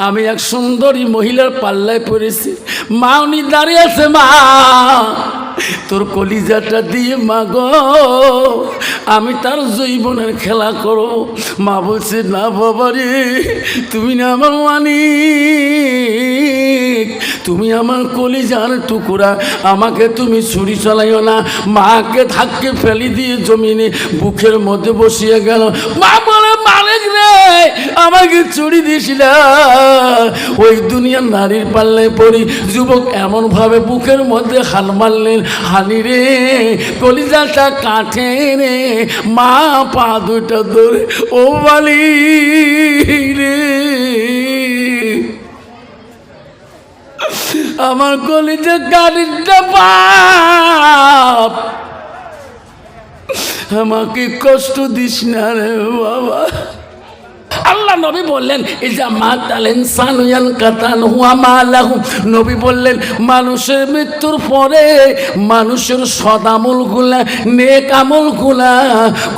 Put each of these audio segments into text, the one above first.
আমি এক সুন্দরী মহিলার পাল্লায় পড়েছি। মা উনি দাঁড়িয়ে আছে, মা তোর কলিজাটা দিয়ে মা গো আমি তার জৈবনের খেলা করো। মা বলছে, না বাবা রে, তুমি না আমার মানিক, তুমি আমার কলিজার টুকরা, আমাকে তুমি ছুরি চালাইও না। মাকে ধাক্কে ফেলি দিয়ে জমিনে বুকের মধ্যে বসিয়ে গেল। মা বলে, মালিক রে আমাকে ছুরি দিস না। ওই দুনিয়ার নারীর পাল্লায় পড়ি যুবক এমনভাবে বুকের মধ্যে হাল মারলেন, হানি রে কলিজাটা কাটে রে। মা পা দুটা ধরে, ও বালি রে আমার কলিজা কাটিটা বাপ, আমাকে কষ্ট দিস না রে বাবা। আল্লাহ নবী বললেন, ইজা মাতাল ইনসানু ইয়ানকাতান হুয়া মালাহু। নবী বললেন, মানুষের মৃত্যুর পরে মানুষের সৎ আমলগুলা, নেক আমলগুলা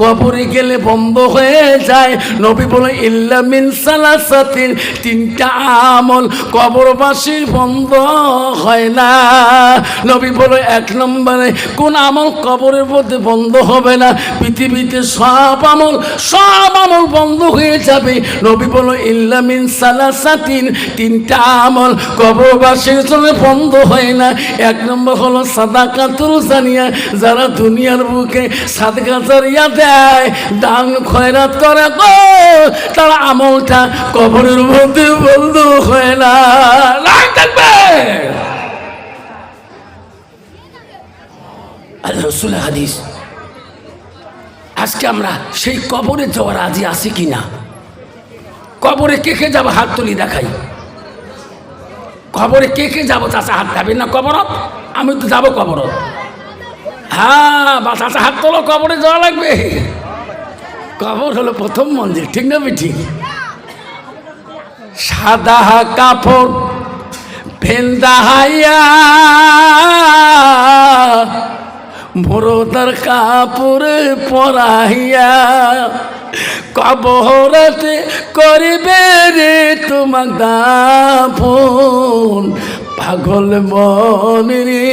কবরে গেলে বন্ধ হয়ে যায়। নবী বলে, ইল্লা মিন সালাসাতিন, তিনটা আমল কবরবাসীর বন্ধ হয় না। নবী বলে, এক নম্বরে কোন আমল কবরের মধ্যে বন্ধ হবে না? পৃথিবীতে সব আমল বন্ধ হয়ে যাবে। নবী বলো, ইল্লা মিন সালাসাতিন, তিনটা আমল কবরবাসীর জন্য বন্ধ হয় না। এক নম্বর হলো সাদাকাতুল জারিয়া, যারা দুনিয়ার বুকে সাদকা জারিয়া দেয়, দান খয়রাত করে গো, তার আমলটা কবরের মধ্যে বন্ধ হয় না। থাকবে আল্লাহ রাসূলের হাদিস। আজকে আমরা সেই কবরে যাওয়ার রাজি আছি কিনা? কবরে কে কে যাবো? হাত তুলি দেখাই। কবরে কে কে যাবো? চাচা হাত যাবেন না কবরত? আমি তো যাবো কবরত। হ্যাঁ বা চাচা হাত তোলো, কবরে যাওয়া লাগবে। কবর হলো প্রথম মন্দির, ঠিক না ঠিক? সাদা কাপড় ভেন্দাহাইয়া মোরদার কাপড়ে পরাইয়া কবরতে করিবে রে তোমার দাফন। পাগল মন রে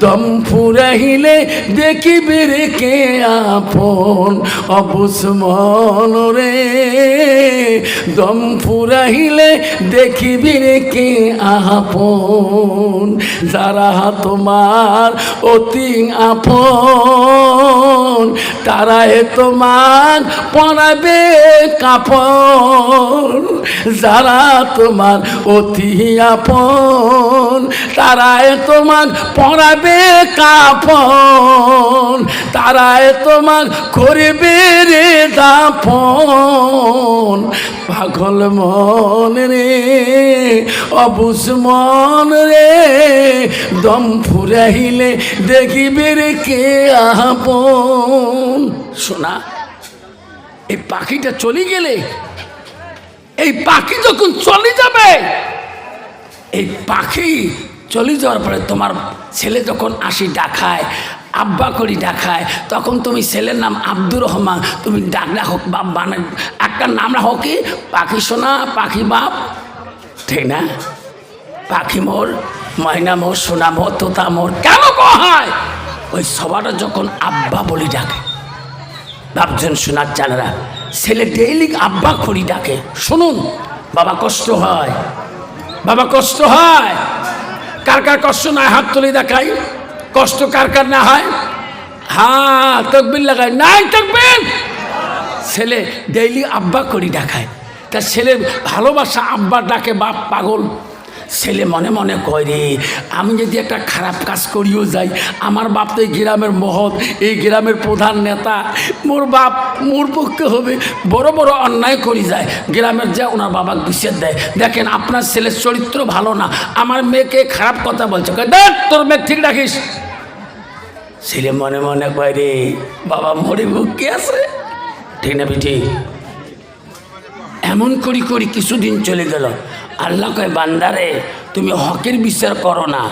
দম ফুরাইলে দেখিবে রে কে আপন। অবুঝ মন রে দম ফুরাইলে দেখিবি রে কে আপন। যারা তোমার অতি আপন তারাই তোমার পরাবে কাপড়। যারা তোমার অতি আপন তারাই তোমার পরাবে কাপড়। তারাই তোমার করবে রে দাফন। পাগল মন রে অবুঝ মন রে দম ফুরাইলে দেখিবে রে কে আপন। শোনা, এই পাখিটা চলে গেলে, এই পাখি যখন চলে যাবে, এই পাখি চলে যাওয়ার পরে তোমার ছেলে যখন আসি ডাকায়, আব্বা করি ডাকায়, তখন তুমি ছেলের নাম আব্দুর রহমান, তুমি ডাকডা হোক বাপ বানা একটা নাম রাখো কি? পাখি সোনা, পাখি বাপ, ঠিক না? পাখি মোর, ময়না মোর, সোনা মোর, তোতা মোর। কেন হয়? ওই সবাটা যখন আব্বা বলি ডাকে, ভাবছেন শোনার জানারা, ছেলে ডেইলি আব্বা করি ডাকে। শুনুন, বাবা কষ্ট হয়, বাবা কষ্ট হয়। কার কার কষ্ট নয় হাত তুলে দেখাই। কষ্ট কার কার না হয়? হ্যাঁ, তকবির লাগায়। নাই তকবির। ছেলে ডেইলি আব্বা করি ডাকায়, তা ছেলে ভালোবাসা আব্বা ডাকে, বাপ পাগল। ছেলে মনে মনে কয় রে, আমি যদি একটা খারাপ কাজ করিও যাই, আমার বাপ তো এই গ্রামের মহৎ, এই গ্রামের প্রধান নেতা, মোর বাপ মোর পক্ষে হবে। বড় বড় অন্যায় করি যায়, গ্রামের যা ওনার বাবাকে বিচার দেয়। দেখেন আপনার ছেলের চরিত্র ভালো না, আমার মেয়েকে খারাপ কথা বলছে, দেখ তোর মেয়ে ঠিক রাখিস। ছেলে মনে মনে কয় রে, বাবা মরে মুখে আছে, ঠিক না ঠিক? এমন করি করি কিছুদিন চলে গেল। আল্লাহ কয়, বান্দারে তুমি হকের বিচার করো না,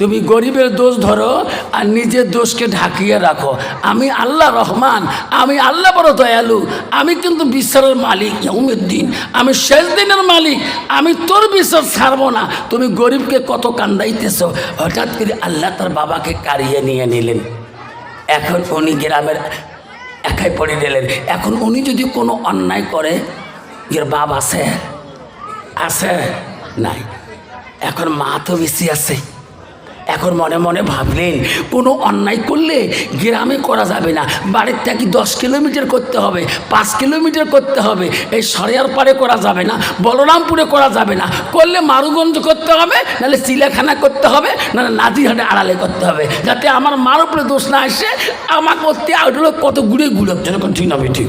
তুমি গরিবের দোষ ধরো আর নিজের দোষকে ঢাকিয়ে রাখো। আমি আল্লাহ রহমান, আমি আল্লাহ বড় দয়ালু, আমি কিন্তু বিশ্বাসের মালিক ইয়াউমিদ্দিন, আমি শেষ দিনের মালিক, আমি তোর বিশ্বাস ছাড়বো না। তুমি গরিবকে কত কান্দাইতেছো। হঠাৎ করে আল্লাহ তার বাবাকে কারিয়ে নিয়ে নিলেন। এখন উনি গ্রামের একাই পড়ে গেলেন। এখন উনি যদি কোনো অন্যায় করে, এর বাপ আছে আছে নাই, এখন মা তো বেশি আছে। এখন মনে মনে ভাবলেন কোনো অন্যায় করলে গ্রামে করা যাবে না, বাড়ির থেকে 10 কিলোমিটার করতে হবে, 5 কিলোমিটার করতে হবে, এই সরিয়ার পাড়ে করা যাবে না, বলরামপুরে করা যাবে না, করলে মারুগঞ্জ করতে হবে, নাহলে চিলাখানা করতে হবে, নাহলে নাজিরহাটে আড়ালে করতে হবে, যাতে আমার মার উপরে দোষ না আসে। আমার করতে আউটলো কত গুড়ে গুড়ে যেরকম ঠিক না ঠিক।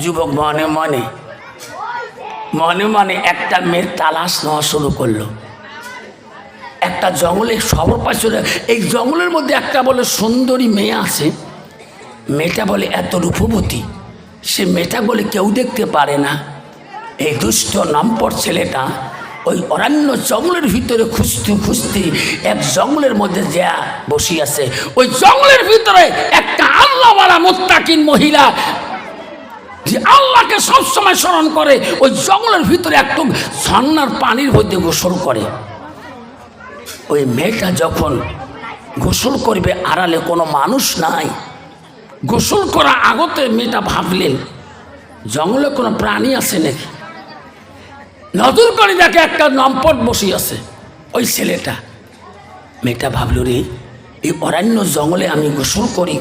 যুবক মনে মনে মনে মনে একটা মেয়ের তালাশ নেওয়া শুরু করলো। একটা জঙ্গলে সবর পাশে, এই জঙ্গলের মধ্যে একটা বলে সুন্দরী মেয়ে আছে। মেয়েটা বলে এত রূপবতী, সে মেয়েটা বলে কেউ দেখতে পারে না। এই দুষ্ট নম্পর ছেলেটা ওই অরণ্য জঙ্গলের ভিতরে খুঁজতে খুঁজতে এক জঙ্গলের মধ্যে যা বসে আছে। ওই জঙ্গলের ভিতরে একটা আল্লাহওয়ালা মুত্তাকিন মহিলা, যে আল্লাহকে সবসময় স্মরণ করে, ওই জঙ্গলের ভিতরে একটু ঝর্ণার পানির মধ্যে গোসল করে। ওই মেয়েটা যখন গোসল করবে, আড়ালে কোনো মানুষ নাই। গোসল করা আগতে মেয়েটা ভাবলেন জঙ্গলে কোনো প্রাণী আছে নাকি। নজর করে দেখে একটা নম্পট বসে আছে ওই ছেলেটা। মেয়েটা ভাবল, রে এই অরণ্য জঙ্গলে আমি গোসল করি,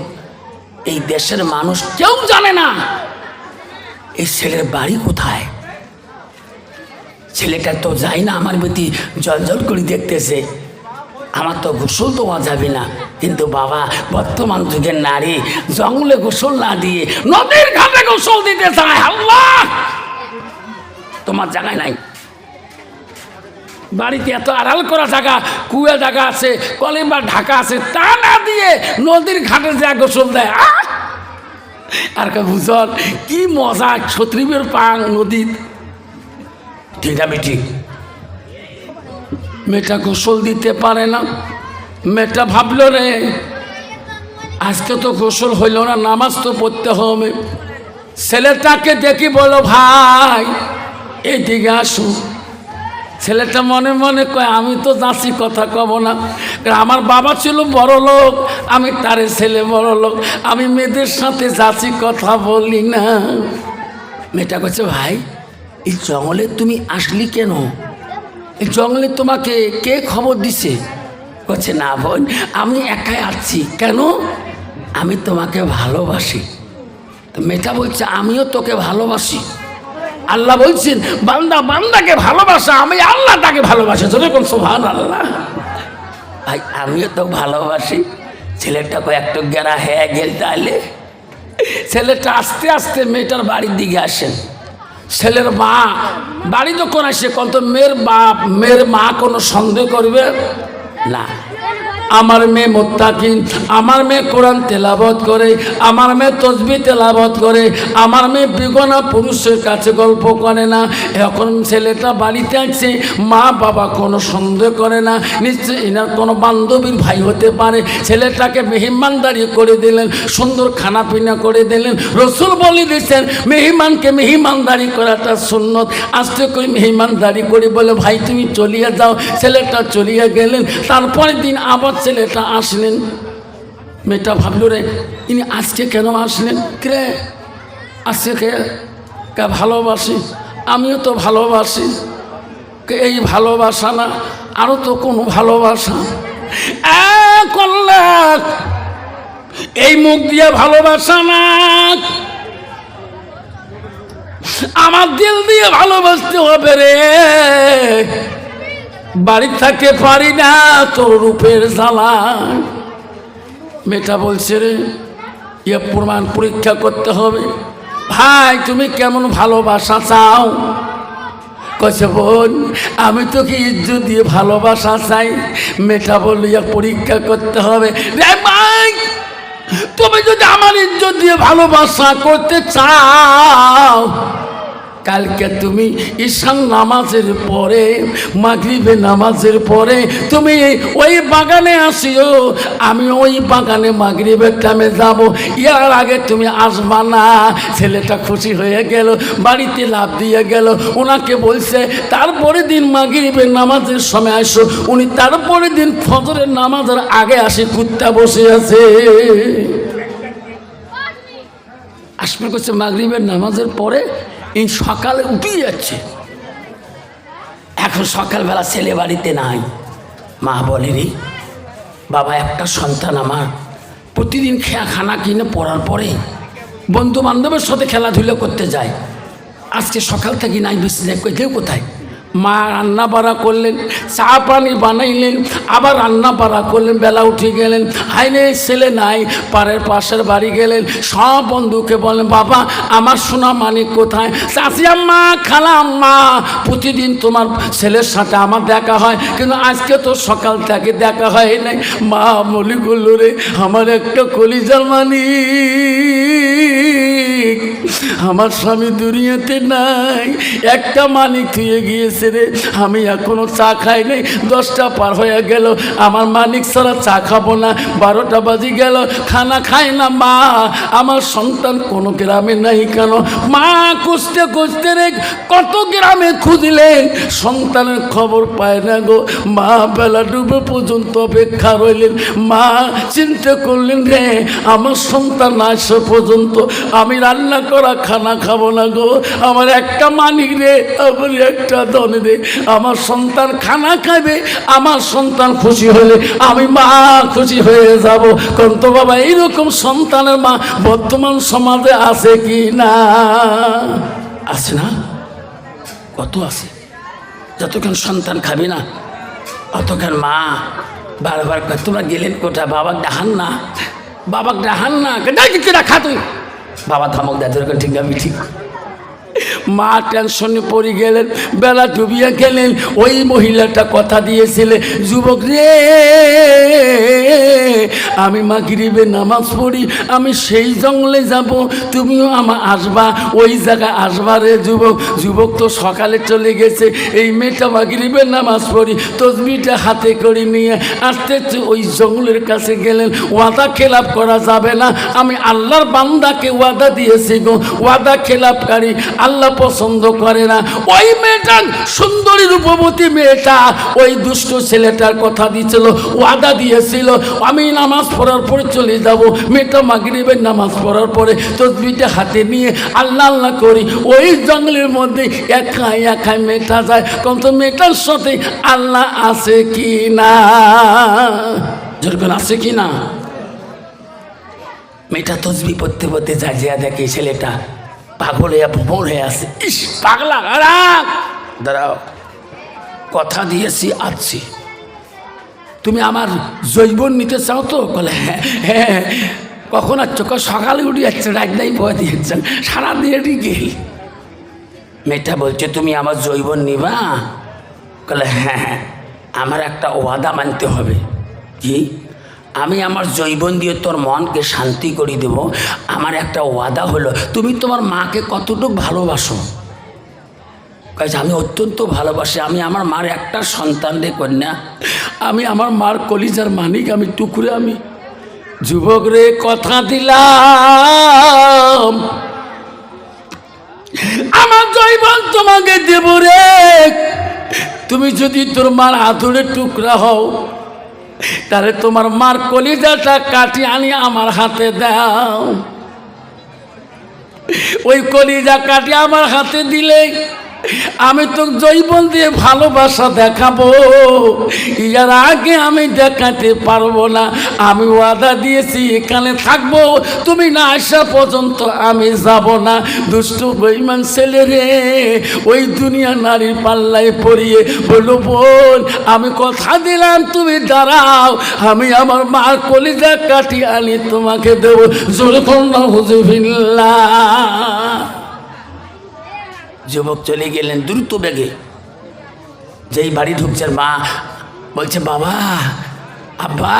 এই দেশের মানুষ কেউ জানে না এই ছেলের বাড়ি কোথায়। ছেলেটা তো যায় না, আমার প্রতি জলজল করে দেখতেছে, আমার তো গোসল দেওয়া যাবে না। কিন্তু বাবা, বর্তমান যুগের নারী জঙ্গলে গোসল না দিয়ে নদীর ঘাটে গোসল দিতে চায়। আল্লাহ, তোমার জায়গায় নাই, বাড়িতে এত আড়াল করা জায়গা, কুয়া জায়গা আছে, কলিম্বার ঢাকা আছে, তা না দিয়ে নদীর ঘাটে যা গোসল দেয়। আর বুঝল কি মজা, ছত্রিবের পাং নদীর, ঠিক আমি ঠিক। মেয়েটা গোসল দিতে পারে না। মেয়েটা ভাবল, রে আজকে তো গোসল হইল না, নামাজ তো পড়তে হবে। ছেলেটাকে দেখি বলো, ভাই এইদিকে আসুন। ছেলেটা মনে মনে কয়, আমি তো যাচ্ছি, কথা কব না, আমার বাবা ছিল বড় লোক, আমি তারে ছেলে বড় লোক, আমি মেয়েদের সাথে যাচ্ছি, কথা বলি না। মেয়েটা কইছে, ভাই এই জঙ্গলে তুমি আসলি কেন? এই জঙ্গলে তোমাকে কে খবর দিছে? বলছে, না বোন, আমি একাই আসছি। কেন? আমি তোমাকে ভালোবাসি। তো মেয়েটা বলছে, আমিও তোকে ভালোবাসি। আল্লাহ বলছেন, বান্দা বান্দাকে ভালোবাসা, আমি আল্লাহ তাকে ভালোবাসি। যেরকম সুবহানাল্লাহ। ভাই আমিও তো ভালোবাসি। ছেলেটা কয়েকটু গেরা হয়ে গেল। তাহলে ছেলেটা আস্তে আস্তে মেয়েটার বাড়ির দিকে আসেন। ছেলের মা বাড়ি যখন আসে, কত মেয়ের বাপ মেয়ের মা কোনো সন্দেহ করবে না। আমার মেয়ে মুত্তাকিন, আমার মেয়ে কোরআন তেলাওয়াত করে, আমার মেয়ে তাসবিহ তেলাওয়াত করে, আমার মেয়ে বেগানা পুরুষের কাছে গল্প করে না। এখন ছেলেটা বাড়িতে আছে, মা বাবা কোনো সন্দেহ করে না, নিশ্চয়ই এনার কোনো বান্ধবীর ভাই হতে পারে। ছেলেটাকে মেহমানদারি করে দিলেন, সুন্দর খানা পিনা করে দিলেন। রসুল বলে দিচ্ছেন, মেহমানকে মেহমানদারি করাটা সুন্নত। আস্তে করে মেহমানদারি করে বলে, ভাই তুমি চলিয়ে যাও। ছেলেটা চলিয়ে গেলেন। তারপরের দিন আবার ছেলেটা আসলেন। মেয়েটা ভাবল, রে ইনি আজকে কেন আসলেন? কে আজকে কে ভালোবাসি, আমিও তো ভালোবাসি। এই ভালোবাসা না, আরো তো কোনো ভালোবাসা। এই মুখ দিয়ে ভালোবাসা না, আমার দিল দিয়ে ভালোবাসতে হবে রে। বাড়ি থাকতে পারি না তোর রূপের জ্বালা। মেয়েটা বলছে, রে ইয়ে প্রমাণ পরীক্ষা করতে হবে। ভাই তুমি কেমন ভালোবাসা চাও? কছে, বোন আমি তোকে ইজ্জত দিয়ে ভালোবাসা চাই। মেয়েটা বলল, ইয়া পরীক্ষা করতে হবে। রে ভাই, তুমি যদি আমার ইজ্জত দিয়ে ভালোবাসা করতে চাও, কালকে তুমি ঈশান নামাজের পরে, মাগরিবের নামাজের পরে তুমি ওই বাগানে আসিও, আমি ওই বাগানে মাগরিবের টাইমে যাব, ইয়ার আগে তুমি আসবা না। ছেলেটা খুশি হয়ে গেল, বাড়িতে লাফ দিয়ে গেল। ওনাকে বলছে তারপরে দিন মাগরিবের নামাজের সময় আসো। উনি তারপরে দিন ফজরের নামাজের আগে আসে, কুত্তা বসে আছে। আসবে করছে মাগরিবের নামাজের পরে, এই সকালে উঠে যাচ্ছে। এখন সকালবেলা ছেলে বাড়িতে নাই। মা বলে রে বাবা, একটা সন্তান আমার প্রতিদিন খানা কিনে পড়ার পরে বন্ধু বান্ধবের সাথে খেলাধুলা করতে যায়, আজকে সকাল থেকে নাই, বিছানায় কেউ কোথায়? মা রান্না বাড়া করলেন, চা পানি বানাইলেন, আবার রান্না বাড়া করলেন, বেলা উঠে গেলেন। হাইরে ছেলে নাই, পাশের বাড়ি গেলেন, সব বন্ধুকে বলেন বাবা আমার সোনা মানিক কোথায়? চাচি আম্মা, খালা আম্মা, প্রতিদিন তোমার ছেলের সাথে আমার দেখা হয়, কিন্তু আজকে তো সকাল থেকে দেখা হয় নাই। মা বলি করল রে আমার একটা কলিজার মানিক, আমার স্বামী দুনিয়াতে নাই, একটা মানিক থুয়ে গিয়েছে রে, আমি এখনো চা খাই নাই, 10টা পার হয়ে গেল, আমার মানিক ছাড়া চা খাবো না, 12টা বাজে গেল, খানা খাই না। মা আমার সন্তান কোনো গ্রামে নাই কেন? মা খুঁজতে খুঁজতে রে কত গ্রামে খুঁজলেন, সন্তানের খবর পায় না গো। মা বেলা ডুবে পর্যন্ত অপেক্ষা রইলেন। মা চিন্তা করলেন রে আমার সন্তান আসা পর্যন্ত আমি রান্না করা খানা খাবো না গো, আমার একটা মানিক রে, আমার একটা ধনে রে, আমার সন্তান খানা খাবে, আমার সন্তান খুশি হলে আমি মা খুশি হয়ে যাব। কন্ত বাবা এইরকম সন্তানের মা বর্তমান সমাজে আছে কি না? আছে না? কত আছে। যতক্ষণ সন্তান খাবে না অতক্ষণ মা বারবার তোমরা গেলেন কোথায়? বাবা ডাহান না, বাবা ডাহান না, কিছু রাখা তুই বাবা ধমক দেয়, ঠিক আমি ঠিক। মা টেনশনে পড়ে গেলেন, বেলা ডুবিয়ে গেলেন। ওই মহিলাটা কথা দিয়েছিলেন, যুবক রে আমি মাগরিবে নামাজ পড়ি, আমি সেই জঙ্গলে যাব, তুমিও আমার আসবা, ওই জায়গায় আসবা রে যুবক। যুবক তো সকালে চলে গেছে, এই মেয়েটা মাগরিবে নামাজ পড়ি তসবিটা হাতে করে নিয়ে আস্তে আস্তে ওই জঙ্গলের কাছে গেলেন। ওয়াদা খেলাপ করা যাবে না, আমি আল্লাহর বান্দাকে ওয়াদা দিয়েছি গো, ওয়াদা খেলাপকারী আল্লাহ পছন্দ করে না। ওই মেয়েটা সুন্দরী রূপবতী মেয়েটা ওই দুষ্ট ছেলেটার কথা দিয়েছিল, ওয়াদা দিয়েছিল আমি নামাজ পড়ার পরে চলে যাব। মেয়েটা মাগরিবের নামাজ পড়ার পরে তসবিটা হাতে নিয়ে আল্লাহ আল্লাহ করি ওই জঙ্গলের মধ্যে একাই একাই মেয়েটা যায়। কিন্তু মেয়েটার সাথে আল্লাহ আছে কি না? যেরকম আছে কি না? মেয়েটা তসবি পড়তে পড়তে যায়, যে দেখে ছেলেটা পাগল হয়ে ভোর হয়ে আসে। ইস পাগলা, দাঁড়াও, কথা দিয়েছি আসছি, তুমি আমার জৈবন নিতে চাও তো? বলে হ্যাঁ হ্যাঁ। কখন আসছো? সকালে উঠে যাচ্ছে, রাত নাই ভয় দিয়েছেন, সারাদিনে গেল। মেয়েটা বলছে তুমি আমার জৈবন নিবা? বলে হ্যাঁ হ্যাঁ, আমার একটা ওয়াদা মানতে হবে। কি? আমি আমার জৈবন দিয়ে তোর মনকে শান্তি করে দেব। আমার একটা ওয়াদা হলো, তুমি তোমার মাকে কতটুকু ভালোবাসো? কাজে আমি অত্যন্ত ভালোবাসি, আমি আমার মার একটা সন্তান রে কন্যা, আমি আমার মার কলিজার মানিক, আমি টুকরে। আমি যুবক রে কথা দিলাম আমার জৈবন তোমাকে দেব রে, তুমি যদি তোর মার আদরের টুকরা হও তাহলে তোমার মার কলিজাটা কাটি আনি আমার হাতে দাও। ওই কলিজা কাটি আমার হাতে দিলে আমি তো জৈবন দিয়ে ভালোবাসা দেখাবো, ইয়ার আগে আমি দেখাতে পারবো না। আমি ওয়াদা দিয়েছি এখানে থাকবো, তুমি না আসা পর্যন্ত আমি যাব না। দুষ্ট বেঈমান ছেলে রে ওই দুনিয়া নারীর পাল্লায় পড়িয়ে বলো বোন আমি কথা দিলাম তুমি দাঁড়াও, আমি আমার মার কলিজা কাটি আনি তোমাকে দেবো। জোরে কন্যা হুজুবিল্লাহ। যুবক চলে গেলেন দ্রুত বেগে। যেই বাড়ি ঢুকছেন মা বলছে বাবা আব্বা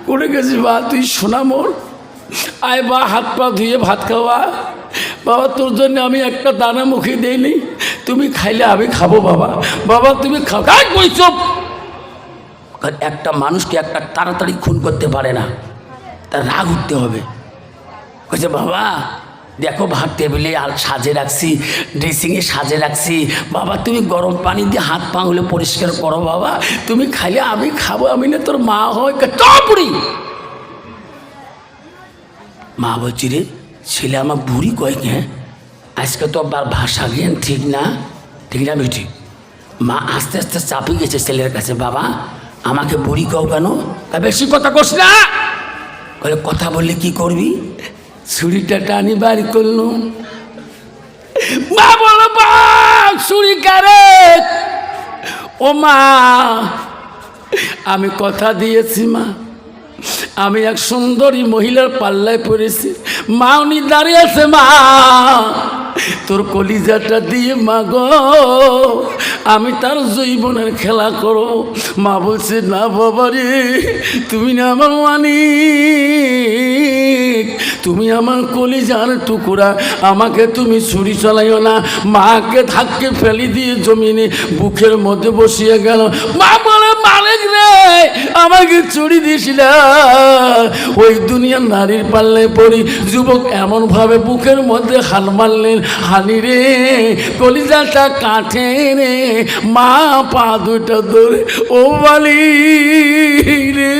করে গেছিস বা তুই শোনা মোর, আয় বা হাত পা ধুয়ে ভাত খাওয়া। বাবা তোর জন্য আমি একটা দানা মুখে দেইনি, তুমি খাইলে আমি খাবো বাবা। বাবা তুমি খাও। বলছো একটা মানুষকে একটা তাড়াতাড়ি খুন করতে পারে না, তার রাগ উঠতে হবে। বলছে বাবা দেখো ভাত টেবিলে আর সাজে রাখছি, ড্রেসিংয়ে সাজে রাখছি, বাবা তুমি গরম পানি দিয়ে হাত পা হলে পরিষ্কার করো বাবা, তুমি খাইলে আমি খাবো, আমি না তোর মা হয়। বুড়ি মা বলছি রে ছেলে আমার বুড়ি কয় হ্যাঁ, আজকে তো আবার ভাষা জ্ঞান ঠিক না, ঠিক না বেটি? মা আস্তে আস্তে চাপি গেছে ছেলের কাছে, বাবা আমাকে বুড়ি কও কেন? বেশি কথা কস না। বলে কথা বললে কি করবি? ছুরিটা টানি বাড়ি করলুম। মা বলো ছুরি কারে? ও মা আমি কথা দিয়েছি মা, আমি এক সুন্দরী মহিলার পাল্লায় পড়েছি। মা উনি দাঁড়িয়ে আছে, মা তোর কলিজাটা দিয়ে মা গো আমি তার জৈবনের খেলা করো। মা বলছে না বাবা রে, তুমি না আমার মানিক, তুমি আমার কলিজার টুকরা, আমাকে তুমি ছুরি চালাইও না। মাকে ধাক্কে ফেলি দিয়ে জমিনে বুকের মধ্যে বসিয়ে গেল। মা বলে মালিক রে আমাকে ছুরি দিস না, ওই দুনিয়ার নারীর পাল্লায় পড়ি। যুবক এমনভাবে বুকের মধ্যে হাল মারলেন, হানি রে কলিজাটা কাটে রে। মা পা দুটা ধরে ও বালি রে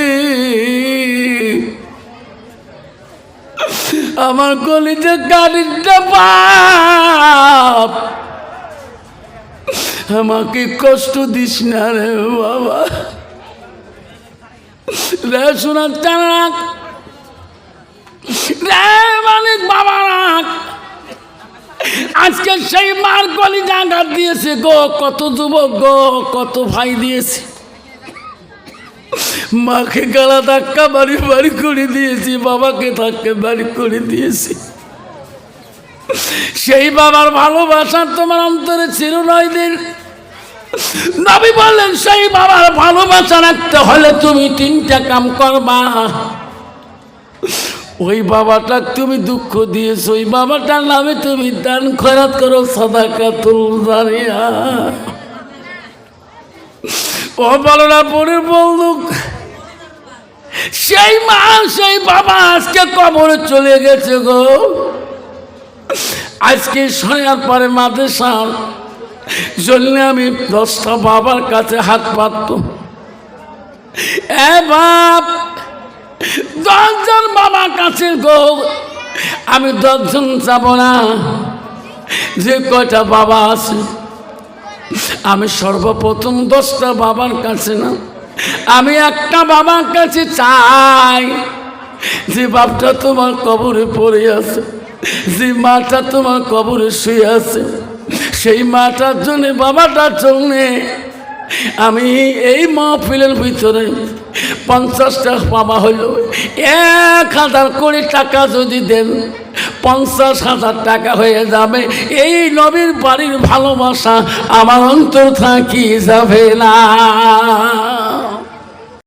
আমার কলিজা কাটিটা বাপ, আমাকে কষ্ট দিস না রে বাবা। রে শোনার চানাক রে মালিক বাবা, আজকে সেই মার কলিজা আঘাত দিয়েছে গো, কত যুবক গো, কত ভাই দিয়েছে। মাকে গালা ধাক্কা বাড়ি বাড়ি করে দিয়েছি, বাবাকে ধাক্কা বাড়ি করে দিয়েছি। সেই বাবার ভালোবাসা তোমার অন্তরে ছিল 9 দিন। নবী বললেন সেই বাবার ভালোবাসা রাখতে হলে তুমি 3টা কাম করবা। ওই বাবাটা তুমি দুঃখ দিয়েছো, ওই বাবাটার নামে তুমি দান খয়রাত করো, সাদাকাতুল জারিয়া। ও বলো না পরে বলুক সেই মা সেই বাবা আজকে কবরে চলে গেছে গো। আজকে শোনার পরে মাদ্রাসার জন্য আমি 10টা বাবার কাছে হাত পাততাম। এ বাপ 10 জন বাবার কাছে গো, আমি 10 জন যাব না, যে কয়টা বাবা আছে আমি সর্বপ্রথম 10টা বাবার কাছে না, আমি একটা বাবার কাছে চাই, যে বাপটা তোমার কবরে পড়ে আছে, যে মাটা তোমার কবরে শুয়ে আছে, সেই মাটার জন্য বাবাটার জন্য আমি এই মাহফিলের ভিতরে 50টা বাবা হইল 1000 কোটি টাকা যদি দেন 50,000 টাকা হয়ে যাবে। এই নবীর বাড়ির ভালোবাসা আমার অন্তর থাকি যাবে না।